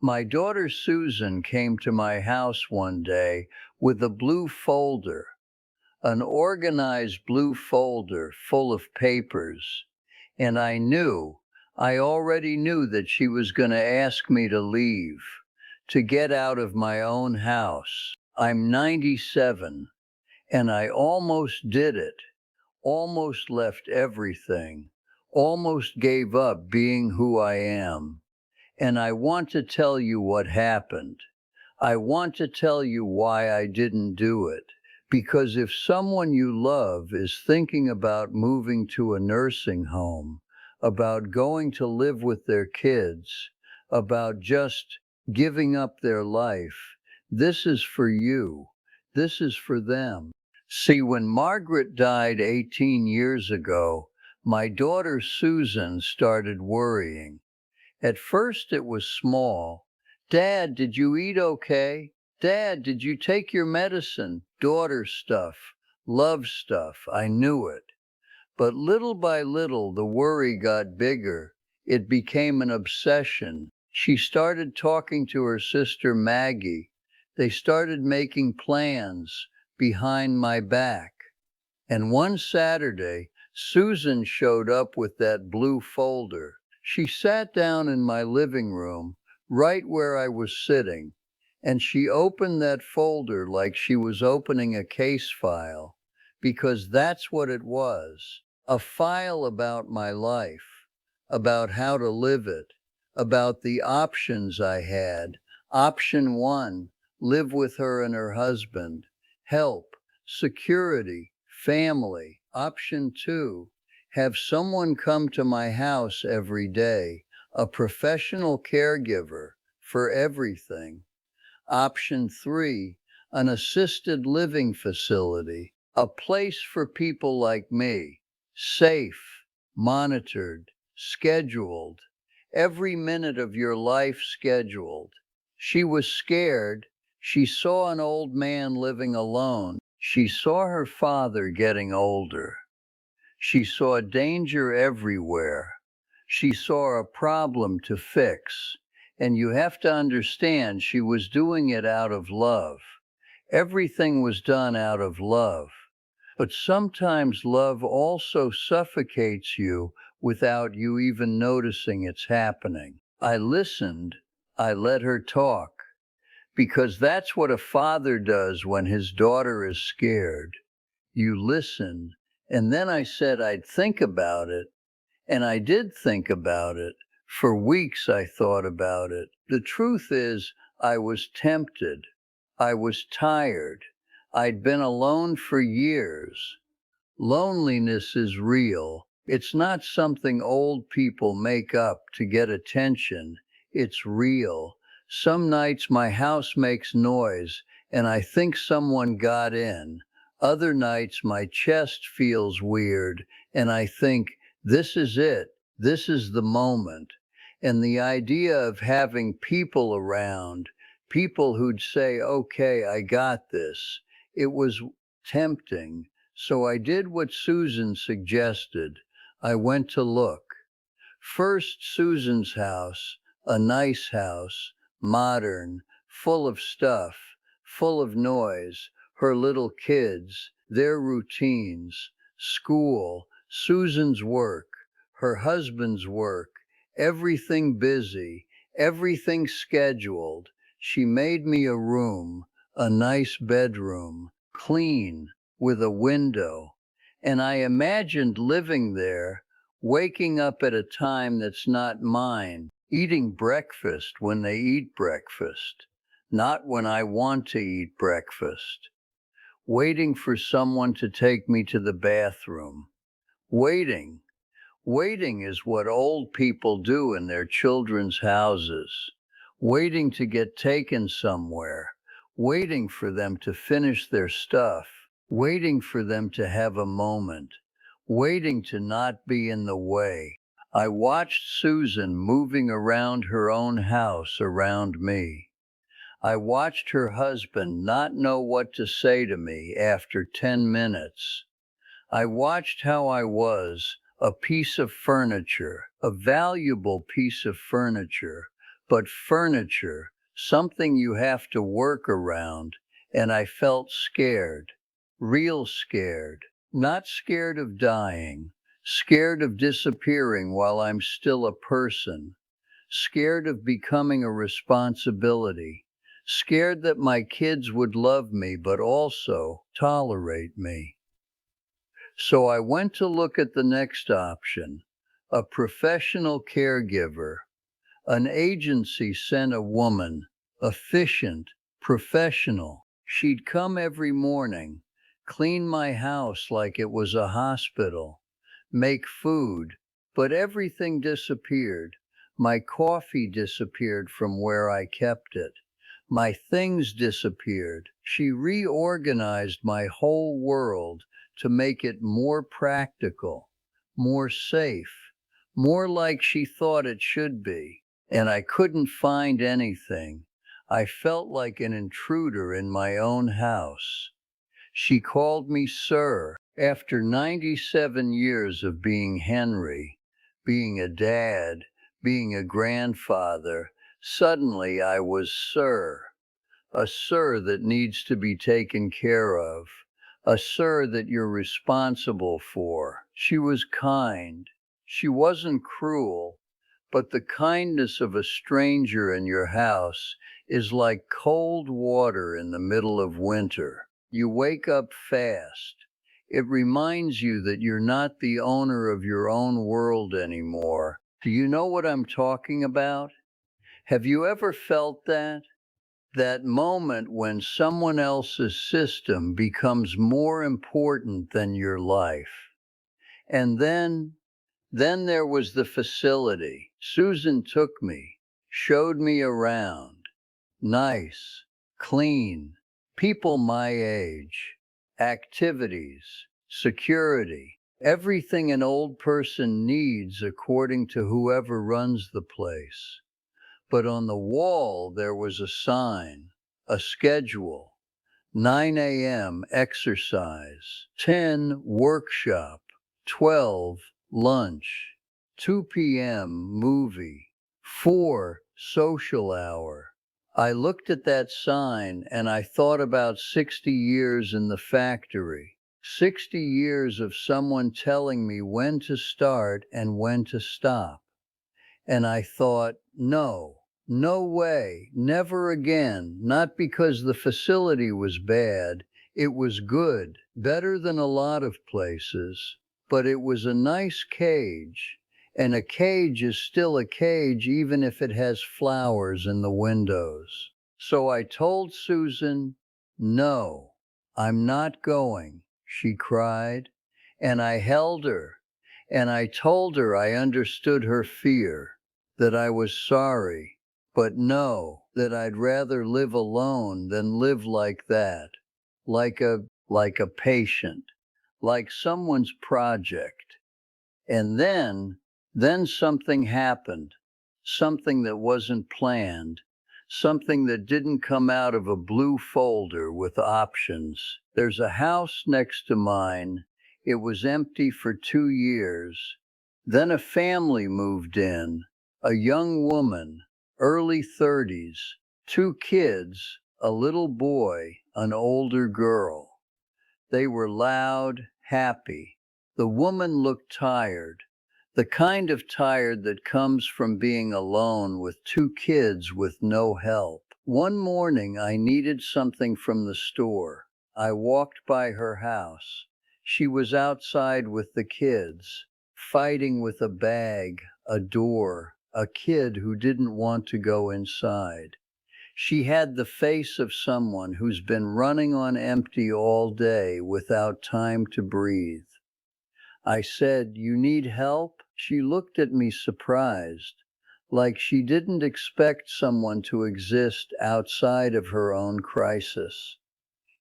My daughter Susan came to my house one day with a blue folder, an organized blue folder full of papers. And I already knew that she was going to ask me to leave, to get out of my own house. I'm 97, and I almost did it, almost left everything, almost gave up being who I am. And I want to tell you what happened. I want to tell you why I didn't do it. Because if someone you love is thinking about moving to a nursing home, about going to live with their kids, about just giving up their life, this is for you. This is for them. See, when Margaret died 18 years ago, my daughter Susan started worrying. At first it was small. Dad, did you eat okay? Dad, did you take your medicine? Daughter stuff, love stuff, I knew it. But little by little, the worry got bigger. It became an obsession. She started talking to her sister Maggie. They started making plans behind my back. And one Saturday, Susan showed up with that blue folder. She sat down in my living room, right where I was sitting, and she opened that folder like she was opening a case file, because that's what it was, a file about my life, about how to live it, about the options I had. Option 1, live with her and her husband, help, security, family. Option 2, have someone come to my house every day, a professional caregiver for everything. Option 3, an assisted living facility, a place for people like me, safe, monitored, scheduled, every minute of your life scheduled. She was scared. She saw an old man living alone. She saw her father getting older. She saw danger everywhere. She saw a problem to fix. And you have to understand, she was doing it out of love. Everything was done out of love. But sometimes love also suffocates you without you even noticing it's happening. I listened. I let her talk. Because that's what a father does when his daughter is scared. You listen. And then I said I'd think about it. And I did think about it. For weeks I thought about it. The truth is, I was tempted. I was tired. I'd been alone for years. Loneliness is real. It's not something old people make up to get attention. It's real. Some nights my house makes noise and I think someone got in. Other nights my chest feels weird and I think, this is it. This is the moment. And the idea of having people around, people who'd say, okay, I got this, it was tempting. So I did what Susan suggested. I went to look. First, Susan's house, a nice house, modern, full of stuff, full of noise, her little kids, their routines, school, Susan's work, her husband's work, everything busy, everything scheduled. She made me a room, a nice bedroom, clean, with a window. And I imagined living there, waking up at a time that's not mine, eating breakfast when they eat breakfast, not when I want to eat breakfast, waiting for someone to take me to the bathroom. Waiting. Waiting is what old people do in their children's houses. Waiting to get taken somewhere. Waiting for them to finish their stuff. Waiting for them to have a moment. Waiting to not be in the way. I watched Susan moving around her own house around me. I watched her husband not know what to say to me after 10 minutes. I watched how I was, a piece of furniture, a valuable piece of furniture, but furniture, something you have to work around, and I felt scared, real scared. Not scared of dying, scared of disappearing while I'm still a person, scared of becoming a responsibility, scared that my kids would love me but also tolerate me. So I went to look at the next option, a professional caregiver. An agency sent a woman, efficient, professional. She'd come every morning, clean my house like it was a hospital, make food, but everything disappeared. My coffee disappeared from where I kept it. My things disappeared. She reorganized my whole world to make it more practical, more safe, more like she thought it should be. And I couldn't find anything. I felt like an intruder in my own house. She called me sir. After 97 years of being Henry, being a dad, being a grandfather, suddenly I was sir. A sir that needs to be taken care of. A sir that you're responsible for. She was kind. She wasn't cruel. But the kindness of a stranger in your house is like cold water in the middle of winter. You wake up fast. It reminds you that you're not the owner of your own world anymore. Do you know what I'm talking about? Have you ever felt that? That moment when someone else's system becomes more important than your life. And then there was the facility. Susan took me, showed me around. Nice, clean, people my age, activities, security, everything an old person needs according to whoever runs the place. But on the wall there was a sign, a schedule. 9 a.m. exercise, 10 workshop, 12 lunch, 2 p.m. movie, 4 social hour. I looked at that sign and I thought about 60 years in the factory, 60 years of someone telling me when to start and when to stop. And I thought, no. No way, never again, not because the facility was bad. It was good, better than a lot of places, but it was a nice cage, and a cage is still a cage even if it has flowers in the windows. So I told Susan, no, I'm not going, she cried, and I held her, and I told her I understood her fear, that I was sorry, but no, that I'd rather live alone than live like that, like a patient, like someone's project. And then something happened, something that wasn't planned, something that didn't come out of a blue folder with options. There's a house next to mine. It was empty for 2 years. Then a family moved in, a young woman, early 30s, 2 kids, a little boy, an older girl. They were loud, happy. The woman looked tired, the kind of tired that comes from being alone with 2 kids with no help. One morning I needed something from the store. I walked by her house. She was outside with the kids, fighting with a bag, a door, a kid who didn't want to go inside. She had the face of someone who's been running on empty all day without time to breathe. I said, "You need help?" She looked at me surprised, like she didn't expect someone to exist outside of her own crisis.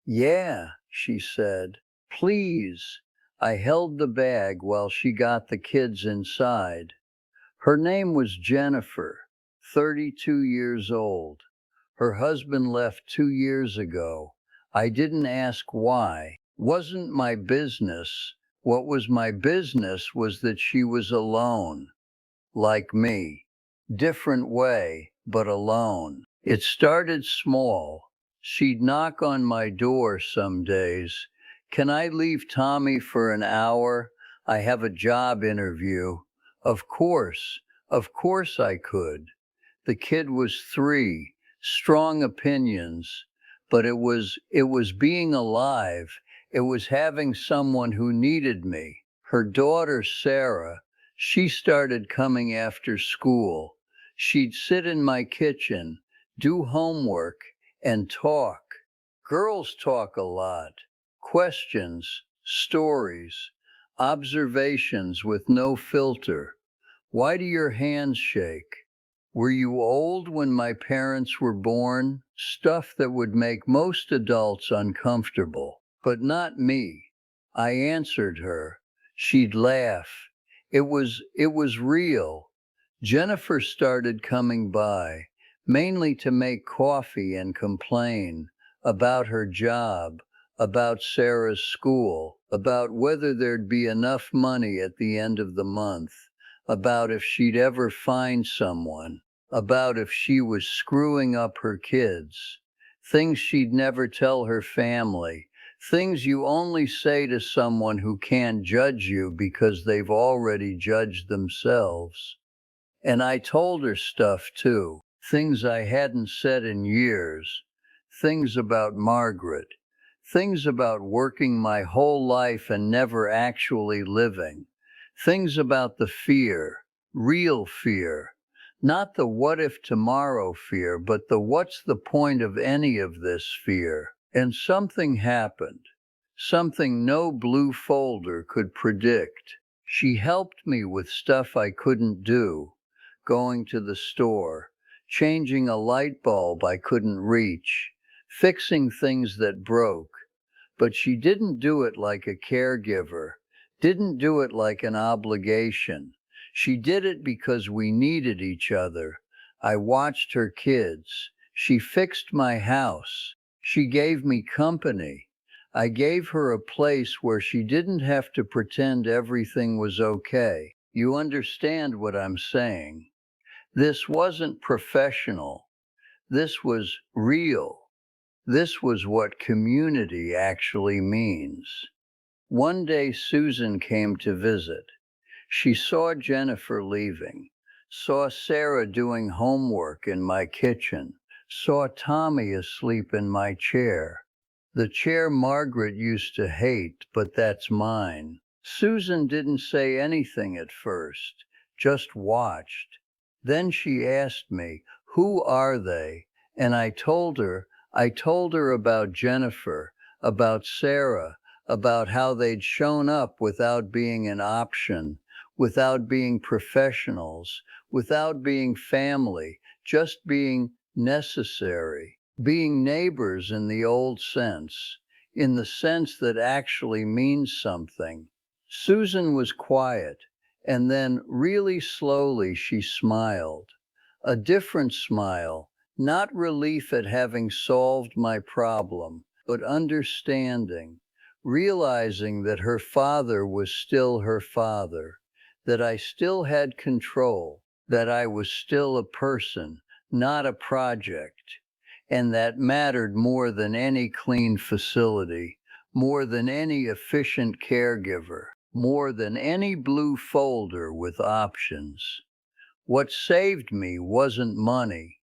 "Yeah," she said, "please." I held the bag while she got the kids inside. Her name was Jennifer, 32 years old. Her husband left 2 years ago. I didn't ask why. Wasn't my business. What was my business was that she was alone, like me. Different way, but alone. It started small. She'd knock on my door some days. Can I leave Tommy for an hour? I have a job interview. Of course I could. The kid was 3, strong opinions, but it was being alive. It was having someone who needed me. Her daughter, Sarah, she started coming after school. She'd sit in my kitchen, do homework, and talk. Girls talk a lot. Questions, stories, observations with no filter. Why do your hands shake? Were you old when my parents were born? Stuff that would make most adults uncomfortable, but not me. I answered her. She'd laugh. It was real. Jennifer started coming by, mainly to make coffee and complain about her job, about Sarah's school, about whether there'd be enough money at the end of the month, about if she'd ever find someone, about if she was screwing up her kids, things she'd never tell her family, things you only say to someone who can't judge you because they've already judged themselves. And I told her stuff too, things I hadn't said in years, things about Margaret, things about working my whole life and never actually living, things about the fear, real fear, not the what if tomorrow fear, but the what's the point of any of this fear. And something happened, something no blue folder could predict. She helped me with stuff I couldn't do, going to the store, changing a light bulb I couldn't reach, fixing things that broke. But she didn't do it like a caregiver, didn't do it like an obligation. She did it because we needed each other. I watched her kids. She fixed my house. She gave me company. I gave her a place where she didn't have to pretend everything was okay. You understand what I'm saying? This wasn't professional. This was real. This was what community actually means. One day Susan came to visit. She saw Jennifer leaving, saw Sarah doing homework in my kitchen, saw Tommy asleep in my chair. The chair Margaret used to hate, but that's mine. Susan didn't say anything at first, just watched. Then she asked me, "Who are they?" And I told her about Jennifer, about Sarah, about how they'd shown up without being an option, without being professionals, without being family, just being necessary, being neighbors in the old sense, in the sense that actually means something. Susan was quiet, and then really slowly she smiled. A different smile, not relief at having solved my problem, but understanding, realizing that her father was still her father, that I still had control, that I was still a person, not a project, and that mattered more than any clean facility, more than any efficient caregiver, more than any blue folder with options. What saved me wasn't money,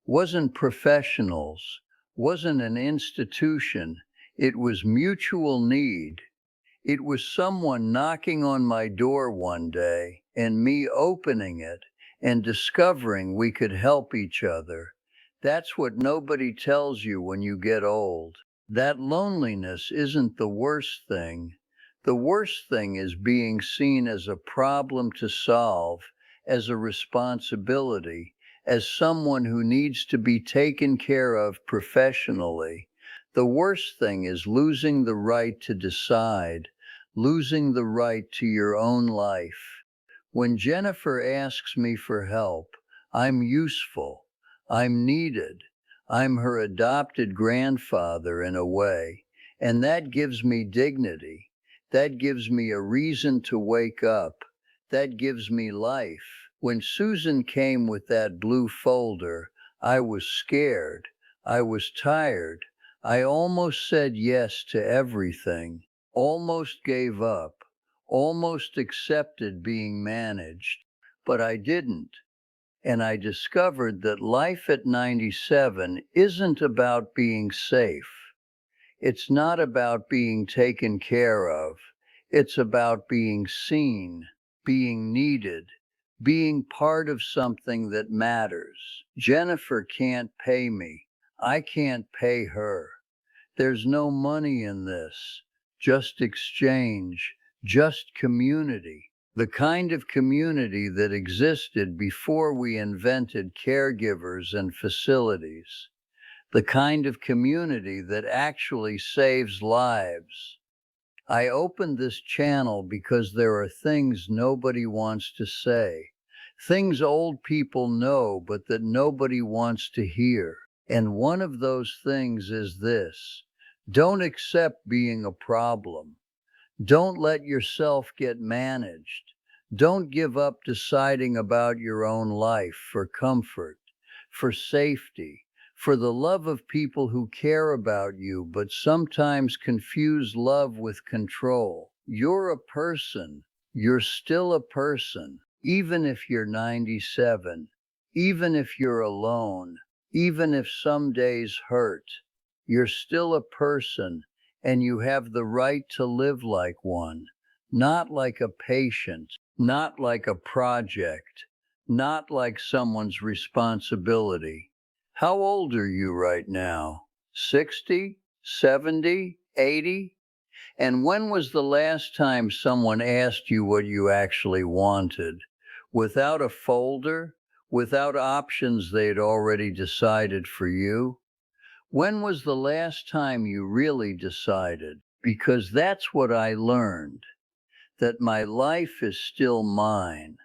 wasn't professionals, wasn't an institution. It was mutual need. It was someone knocking on my door one day and me opening it and discovering we could help each other. That's what nobody tells you when you get old. That loneliness isn't the worst thing. The worst thing is being seen as a problem to solve, as a responsibility, as someone who needs to be taken care of professionally. The worst thing is losing the right to decide, losing the right to your own life. When Jennifer asks me for help, I'm useful, I'm needed, I'm her adopted grandfather in a way, and that gives me dignity. That gives me a reason to wake up. That gives me life. When Susan came with that blue folder, I was scared. I was tired. I almost said yes to everything, almost gave up, almost accepted being managed. But I didn't. And I discovered that life at 97 isn't about being safe. It's not about being taken care of. It's about being seen, being needed, being part of something that matters. Jennifer can't pay me. I can't pay her. There's no money in this, just exchange, just community. The kind of community that existed before we invented caregivers and facilities. The kind of community that actually saves lives. I opened this channel because there are things nobody wants to say, things old people know but that nobody wants to hear. And one of those things is this: don't accept being a problem. Don't let yourself get managed. Don't give up deciding about your own life for comfort, for safety, for the love of people who care about you but sometimes confuse love with control. You're a person. You're still a person, even if you're 97, even if you're alone, even if some days hurt. You're still a person, and you have the right to live like one, not like a patient, not like a project, not like someone's responsibility. How old are you right now? 60, 70, 80? And when was the last time someone asked you what you actually wanted? Without a folder? Without options they'd already decided for you? When was the last time you really decided? Because that's what I learned, that my life is still mine,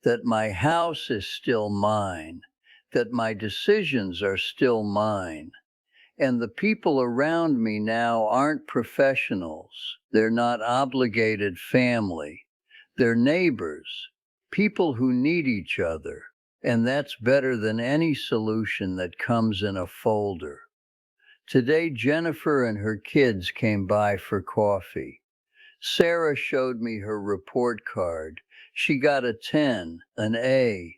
that my house is still mine, that my decisions are still mine. And the people around me now aren't professionals. They're not obligated family. They're neighbors, people who need each other. And that's better than any solution that comes in a folder. Today, Jennifer and her kids came by for coffee. Sarah showed me her report card. She got a 10, an A,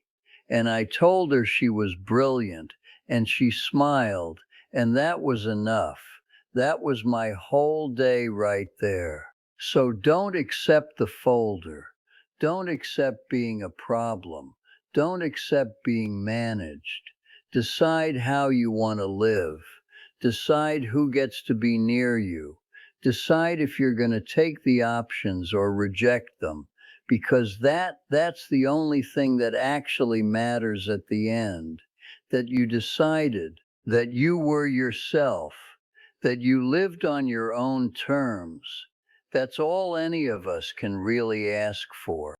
and I told her she was brilliant, and she smiled, and that was enough. That was my whole day right there. So don't accept the folder. Don't accept being a problem. Don't accept being managed. Decide how you want to live. Decide who gets to be near you. Decide if you're going to take the options or reject them, because that's the only thing that actually matters at the end. That you decided, that you were yourself, that you lived on your own terms. That's all any of us can really ask for.